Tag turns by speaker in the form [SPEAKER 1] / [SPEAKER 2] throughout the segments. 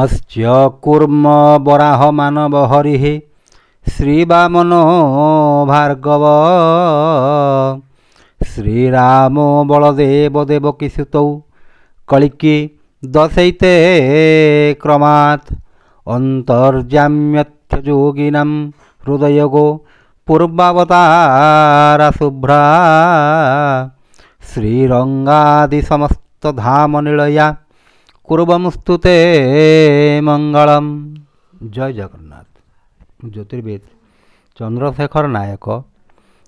[SPEAKER 1] अस्य कूर्म वराह मानव हरिः श्रीवामनो भार्गव श्रीरामो बलदेव देवकीसुतौ कलिकी दशैते क्रमात् अन्तर्जाम्यर्थयोगिनां हृदयगो पूर्वावतारा शुभ्रा श्रीरंगादि समस्त धाम निलया कुर्वमुस्तुते मंगलम। जय जगन्नाथ। ज्योतिर्विद चंद्रशेखर नायक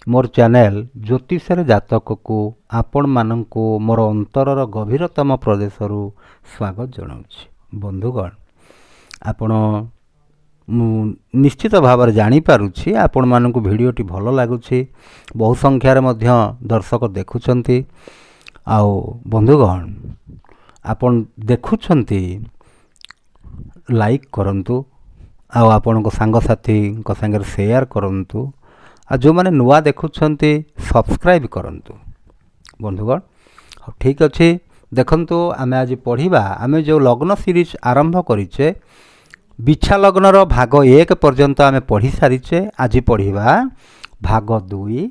[SPEAKER 1] मोर चैनल ज्योतिषर जातक को आपण मानंकु मोर अंतरर गभीरतम प्रदेशरू स्वागत जनाऊँगी। बंधुगण आपण निश्चित भाव जानीपारुछि आपण मानंकु भिडियोटी भल लगुछि, बहु संख्यार मध्य दर्शक देखुछंती। आउ बंधुगण आपण देखुछंती लाइक करंतु, आउ आपणको सांगसाथी को संगे शेयर करंतु, आ जो माने नुआ देखुछंती सब्सक्राइब करंतु। बंधुगण ठीक अच्छे देखंतु आमे आज पढ़िबा, आमे जो लग्न सीरीज आरंभ करिचे बिछा लग्नर भाग 1 पर्यंत आमे पढ़ी सारिचे। आज पढ़िबा भाग 2।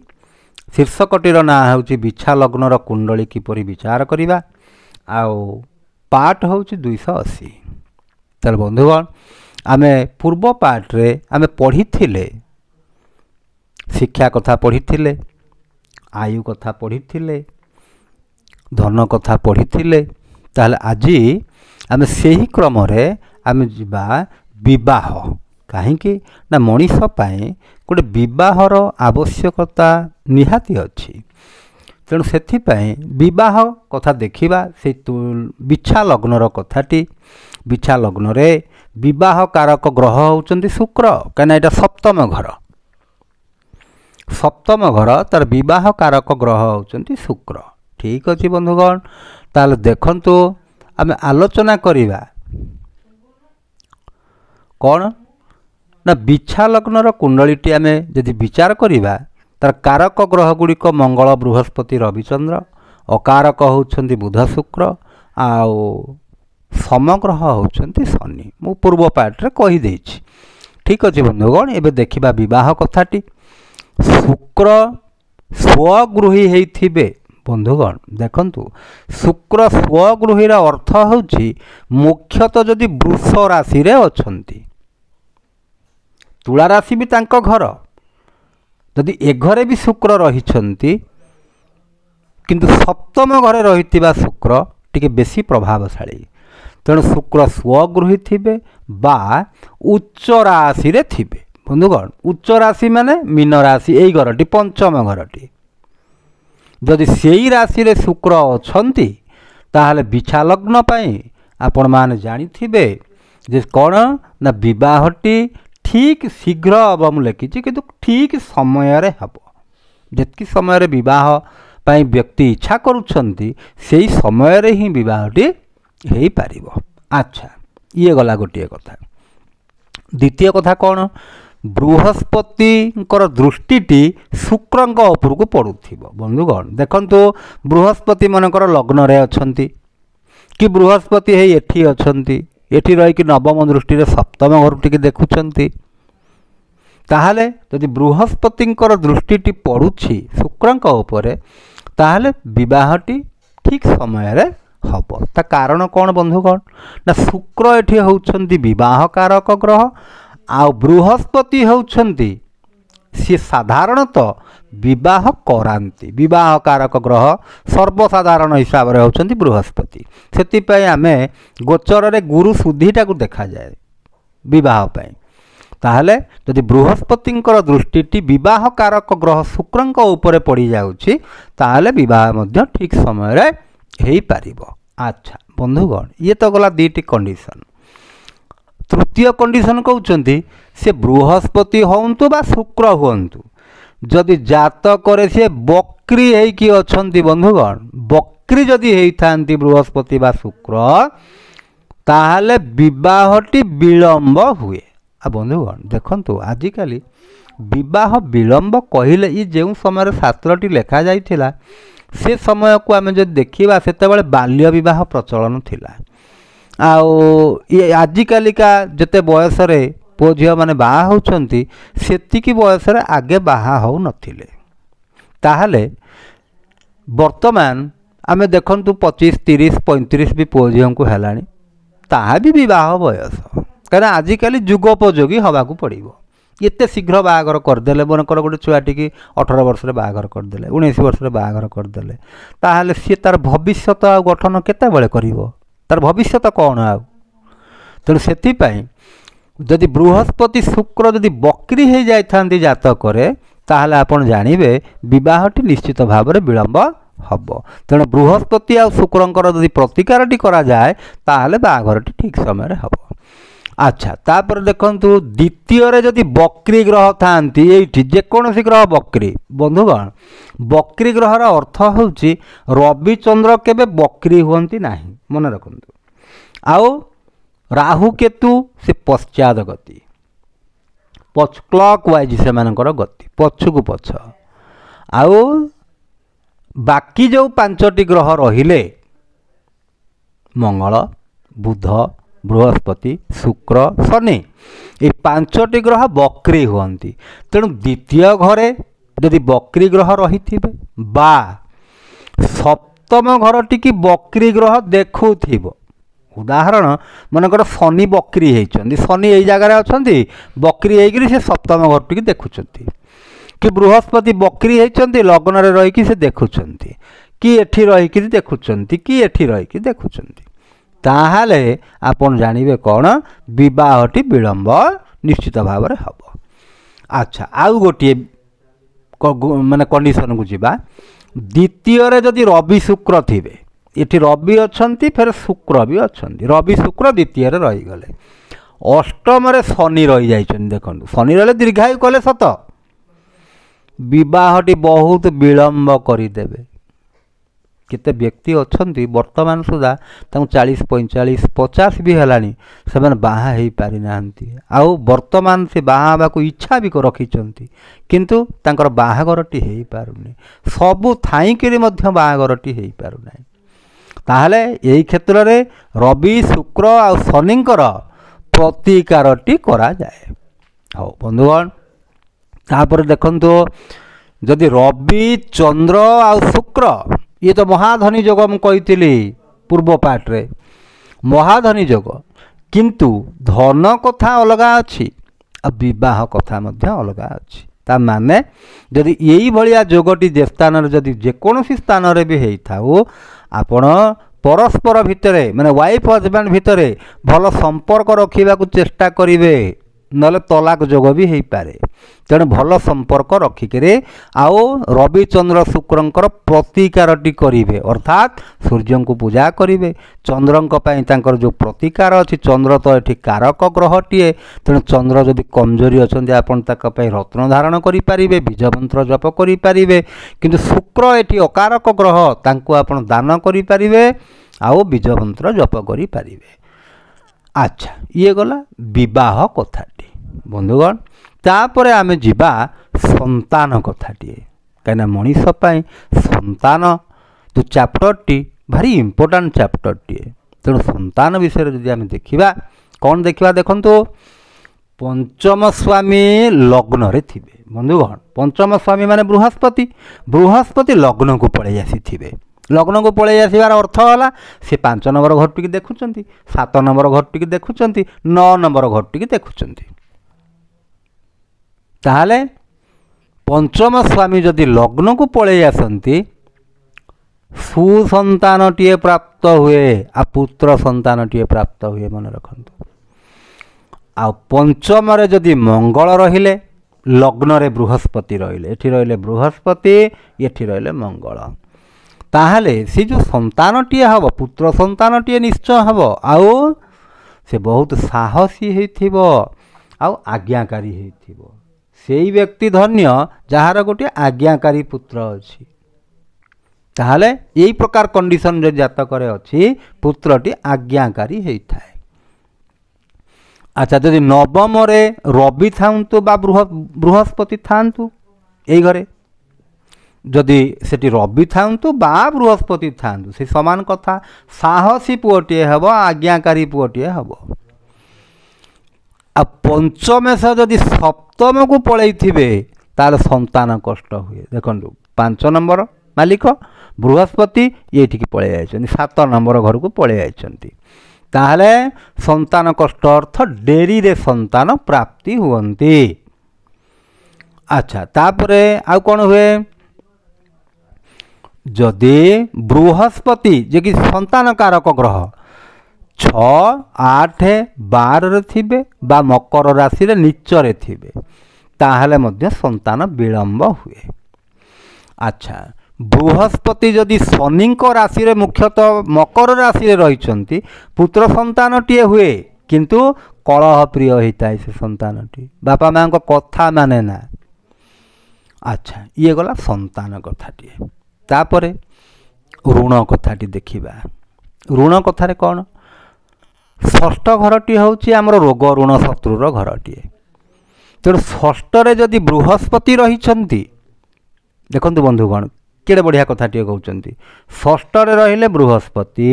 [SPEAKER 1] शीर्षकटीर ना होची बिछा लग्नर कुंडली किपरि विचार करिबा, आउ पार्ट होची 280। तर बंधुगण आमे पूर्व पार्ट रे आमे पढ़ी थिले शिक्षा कथा पढ़ी थिले, आयु कथा पढ़ी थिले, धन कथा पढ़ी थिले। ताहले आज आमे सेही क्रम रे आमे जिबा विवाह। काहेकि ना मनीष पाए गोटे विवाहर आवश्यकता निहाती अच्छी, तेणु सेथिपाई विवाह कथा देखिबा। से बिछा लग्नर कथाटी, बिछा लग्न रे विवाह कारक ग्रह होचंती शुक्र, कना एटा सप्तम घर। सप्तम घर तार विवाह कारक ग्रह होचंती शुक्र। ठीक अछि बंधुगण, ताले देखंतु आमे आलोचना करिबा कौन ना बिछा लग्नर कुंडलीटी आमे यदि विचार करिबा तार कारक ग्रह गुड़िक मंगल बृहस्पति रविचंद्र, अकारक होउछंती बुध शुक्र, आउ समग्रह होउछंती शनि। मु पूर्व पार्ट रे कहि देछि। ठीक अछि बंधुगण, एबे देखिबा विवाह कथाटी। शुक्र स्वगृही हेइथिबे। बंधुगण देखंतु शुक्र स्वगृहीर अर्थ होउछि मुख्यतः जदि वृष राशि रे अछंती, तुला राशि भी तांको घर, जदि ए घरे भी शुक्र रहिछंती किंतु सप्तम घरे रहितिबा शुक्र टिके बेसी प्रभावशाली। तेणु शुक्र स्वगृही थिबे बा उच्च राशि रे थिबे। बंधुगण उच्च राशि माने मीन राशि, एई घरटी पंचम घरटी। जदि सेई राशि रे शुक्र अछंती ताहले बिछा लग्न पाई आपण माने जानिथिबे जे कोन ना विवाहटी ठीक शीघ्र अब मु लिखिछि, किंतु ठीक समय रे हबो। जेतकी समय रे विवाह पाई व्यक्ति इच्छा करूछंती सेई समय रे ही विवाहटी हेई पारिबो। अच्छा ये गला गोटिए कथा। द्वितीय कथा कौन, बृहस्पतिंकर दृष्टिटी शुक्रंक उपरकू पड़ुथिबो। बंधुगण देखंतु बृहस्पति मनकर लग्न रे अछंती कि बृहस्पति हे एठी अछंती, एठी रही कि नवम दृष्टि रे सप्तम घर टिके देखुछंती, ताहले यदि बृहस्पतिंकर दृष्टिटी पड़ुछि शुक्रंक उपरे ताहले विवाहटी ठीक समय रे हबो। ता कारण कौन बंधुगण ना शुक्र एठी होउछंती विवाह कारक ग्रह, आ बृहस्पति होउछंती सी साधारणतः विवाह करांती। विवाह कारक ग्रह सर्वसाधारण हिसाब रे होउछंती बृहस्पति। सेति पई आमे गोचर रे गुरु सुधीटा को देखा जाए विवाह पई। ताहले यदि बृहस्पतिंकर दृष्टिटी विवाह कारक ग्रह शुक्रंक उपरे पड़ी जाउछि ताहले विवाह मध्य ठीक समय रे हेई पारिबो। अच्छा बंधुगण ये तो गला दीटी कंडीशन। तृतीय कंडीशन कहउछंती से बृहस्पति होंतु बा शुक्र होंतु, जदि जातक रे से बक्री हेई कि अछंती। बंधुगण बक्री जदि हेई थांती बृहस्पति बा शुक्र ताहले विवाहटी विलंब हुए। आ बंधुगण देखंतु आजिकाली विवाह विलंब कहले ई जेउ समय शास्त्रटी लेखा जाइथिला से समय को आम जो देखा से बाल्य विवाह प्रचलन थिला। आजिकालिका जिते बयस पुओ झील मैंने बाहा होती सेतिकी बयस आगे बाहा हो नथिले ताहले वर्तमान आमे देखंतु 25 30 35 भी पुओ झील को हेलानी ताहा भी विवाह बयस कहीं आजिकल जुगोपयोगी हवाक पड़ो एत शीघ्र बाहागर करदे मनकर गोटे छुआटी 18 वर्ष बाहागर करदे 19 वर्ष बाहागर करदे ताहले सी तार भविष्य गठन केतेबेले करिवो तार भविष्य कौन आ तेणु से जदि बृहस्पति शुक्र जदि बकरी हो जाती जातक ताहले आपण जानिबे विवाहटी निश्चित भाव में विलंब हम तेणु बृहस्पति आ शुक्रंकर जदि प्रतिकारटी करा जाए ताहले बाहाघरटी ठीक समय हम। अच्छा तापर देखंतु द्वितीय जदि बकरी ग्रह थांती एठी जेकोसी ग्रह बकरी बंधुगण बकरी ग्रहर अर्थ होउची रवि चंद्र केबे बकरी हुंती नाही मन रखंतु आउ राहु केतु से पश्चात गति क्लॉक वाइज से मानकर गति पछकु पछ आउ बाकी जो 5टी ग्रह रहिले मंगल बुध बृहस्पति शुक्र शनि ये 5टी ग्रह बकरी हुंती तेणु द्वितीय घरे यदि बकरी ग्रह रही बा सप्तम घरटी की बकरी ग्रह देखुथिबो उदाहरण मनकर शनि बकरी होती शनि यही जगार अच्छा बकरी होकर से सप्तम घरटी देखुं कि बृहस्पति बकरी होती लग्न रहीकि से देखुं कि एठी रहीकि देखुं कि एठी रहीकि देखुं ताहले आपण जानिबे कौन विवाहटी विलंब निश्चित भाव में हम। अच्छा आउ गोटे माने कंडीशन को जीवा द्वितीय जदि रवि शुक्र थिबे ये रवि अच्छा फिर शुक्र भी अच्छा रवि शुक्र द्वितीय रहीगले अष्टम शनि रही जाइछन देखो शनि रही दीर्घायु कले सत विवाहटी बहुत विलंब करदेवे केते व्यक्ति अच्छा वर्तमान सुधा 40 45 50 भी है से बाहा हो पारि नांती आउ वर्तमान से बाहा को इच्छा भी रखिंट किंतु तांकर बाहागरटी हो पारुनी सबू थाईकरी बाहागरटी हो पारुना ताहले यही क्षेत्र में रवि शुक्र आ शनिंकर प्रतिकारटी करा जाए। हाँ बंधुगण तापर देखंतु जदि रवि चंद्र आ शुक्र ये तो महाधनी योग मुझे पूर्व पार्ट रे महाधनी योग किंतु धन कथा अलग अच्छी विवाह कथा अलग अच्छी ता माने जदि यही भलिया जोगटी जे स्थान जदि जेकोसी स्थान रे भी होता आपण परस्पर भितरे माने वाइफ हजबैंड भितरे भल संपर्क रखा चेष्टा करेंगे नले तलाक जोग भी हो पारे तेणु भल संपर्क रखिके आओ रवि चंद्र शुक्रंकर प्रतिकारटी करेंगे अर्थात सूर्य को पूजा करेंगे चंद्र जो प्रतिकार अच्छी चंद्र तो ये कारक ग्रहटीए तेणु चंद्र जदि कमजोरी अच्छा आपन रत्न धारण करें बीजमंत्र जप करें किंतु शुक्र ये अकारक ग्रह तांको आपन दान करें आओ बीजमंत्र जप करें। अच्छा ये गला विवाह कथाटी बंधुगण तापर आमे जीवा संतान कथाटी कहीं मनीष संतान जो चैप्टरटी भारी इंपोर्टाट चैप्टरटी तेणु संतान विषय जदि आमे देखिबा कौन देखिबा देखंतु पंचम स्वामी लग्न रे थिबे बंधुगण पंचम स्वामी माने बृहस्पति लग्न को पड़े आसी लग्न को पलि आसबार अर्थ है सी 5 नंबर घर टी देखुं 7 नंबर घर टी देखुं 9 नंबर घर टी देखुं ताहले पंचम स्वामी जदि लग्न को पलि आसती सुसंतानटीए प्राप्त हुए आ पुत्र संतानटीए प्राप्त हुए मन रखंतु आ पंचम जदि मंगल रहिले लग्न रे बृहस्पति रहिले एठी रहिले बृहस्पति एठी रहिले मंगल ताहले से जो संतानटीए हम पुत्र संतानटीए निश्चय हम आउ से बहुत साहसी होइथिबो आउ आज्ञाकारी होइथिबो सेई व्यक्ति धन्य जहार गोटे आज्ञाकारी पुत्र अछि ताहले यही प्रकार कंडीशन जो जातक अच्छी पुत्रटी आज्ञाकारी होता है। अच्छा जदि नवम रवि था बृहस्पति था यही घरे जदि सेठी रवि थांतु बा बृहस्पति थांतु से समान कथा साहसी पुओटीए हेब आज्ञाकारी पुओटीए हेब आ पंचमेश जदि सप्तम को पलई थिबे तार संतान कष्ट हुए देखंतु 5 नंबर मालिक बृहस्पति ये पलि जाइछन्ति 7 नंबर घर को पलि जाइछन्ति ताहले संतान कष्ट अर्थ डेरी रे संतान प्राप्ति हुवंती। अच्छा तापरे आउ कोन हुए जदि बृहस्पति जे कि संतान कारक ग्रह 6 8 12 रे थिबे बा मकर राशि रे नीच रे थिबे ताहले मध्य संतान विलंब हुए। अच्छा बृहस्पति जदि शनि राशि रे मुख्यतः मकर राशि रे रहिछन्ति पुत्र संतान टीए हुए किंतु कलह प्रिय होता है से संतान टी बापा माँ को कथा माने ना। अच्छा ये गला संतान कथाटी तापरे ऋण कथाटी देखिबा ऋण कथारे कौन षष्ठ घरटी होउची हमर रोग ऋण शत्रुर घरटी तेणु षष्ठ रे जदि बृहस्पति रहिछन्ति देखंतु बंधुगण केड़े बढ़िया कथाटी कहउचन्ति षष्ठ रे रहिले बृहस्पति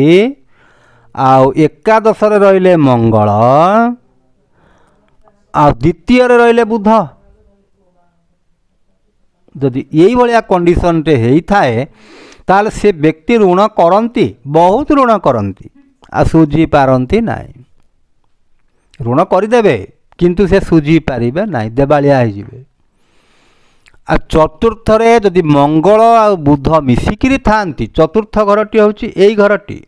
[SPEAKER 1] आउ एकादश रे रहिले मंगल आ द्वितीय रे रहिले बुध जदि यही भाया कंडीशन टे हेई थाए ताले से व्यक्ति ऋण करती बहुत ऋण करती आ सुझी पारती नाई ऋण करदेवे किंतु से सुझी पारिबे नाई देवालिया होइजिबे। आ चतुर्थ रे जदि मंगल आ बुध मिसिकिरी थांती चतुर्थ घरटी होउची एई घरटी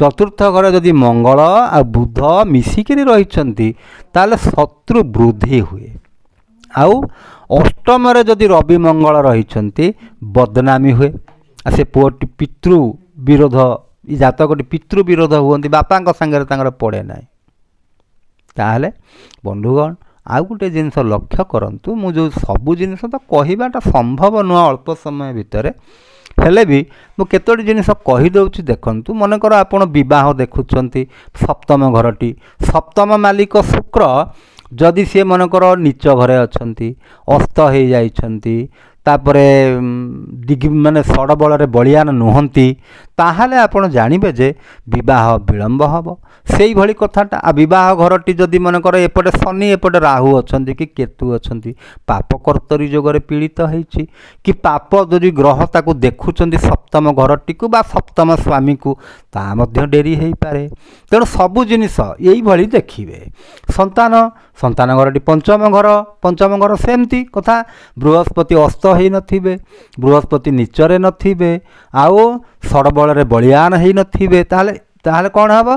[SPEAKER 1] चतुर्थ घर जदि मंगल आ बुध मिसिकिरी रहिछन्ति ताले शत्रु वृद्धि हुए। आउ अष्टम रे जदि रवि मंगल रहिछन्ति बदनामी हुए आ से पुओटी पितृ विरोध ई जातकटी पितृ विरोध हुअन्ति बापांक संगे तांगर पड़े नाई। ताहले बंधुगण आउ गोटे जिनस लक्ष्य करंतु मु जो सबु जिनस तो कहिबाटा संभव नुह अल्प समय भितर हेले भी मु केतोटी जिनस कहि दउछि देखंतु मनकर आपण विवाह देखुछन्ति सप्तम घरटी सप्तम मालिक शुक्र जदि सी मनकर नीच घरे अछन्ति अस्त हो जाइछन्ति तापरे दिग् माने सड़बल रे बलियान नुहंती ताहाले आपण जानिबे जे विवाह विलंब हबो सेई भली कथाटा आ विवाह घरटी जदि मनकर एपटे शनि एपटे राहु अछन्ति कि केतु अछन्ति पाप कर्तरी जोगरे पीड़ित हेछि कि पाप जदि ग्रह ताकू देखुछन्ति सप्तम घरटी को बा सप्तम स्वामी को ता मध्य डेरी हेई पारे तेणु सबु जिनिस एई भली देखिबे। संतान घरटी पंचम घर सेमती कथा बृहस्पति अस्त हेई नथिबे बृहस्पति नीचरे नथिबे आउ सड़बल रे बलियान हेई नथिबे ताहले कौन हबो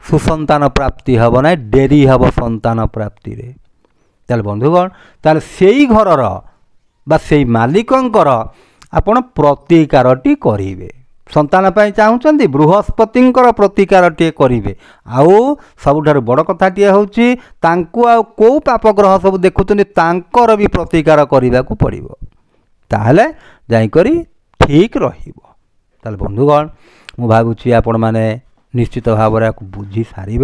[SPEAKER 1] सुसंतान प्राप्ति हबो ना डेरी हबो संतान प्राप्ति रे। ताहले बंधुगण ताहले सेई घरर बा सेई मालिकंकर आपण प्रतिकारटी करिवे संतान पाई चाहूचंदी बृहस्पतिंकर प्रतिकारटी करिवे आउ सबुठार बड़ कथाटी होउची तांकु आ को पाप ग्रह सब देखुचंदी तांकर भी प्रतिकार करिबाकू पड़िबो ताहले जाई करी ठीक रहिबो। ताहले बंधुगण मु भाबुची आपण माने निश्चित भाव में बुझी सारे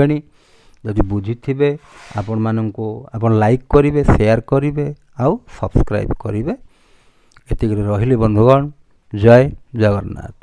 [SPEAKER 1] जदि बुझी थे आपण मानू आपण लाइक करेंगे शेयर करेंगे आउ सब्सक्राइब करेंगे एतिक रहिले बंधुगण जय जगन्नाथ।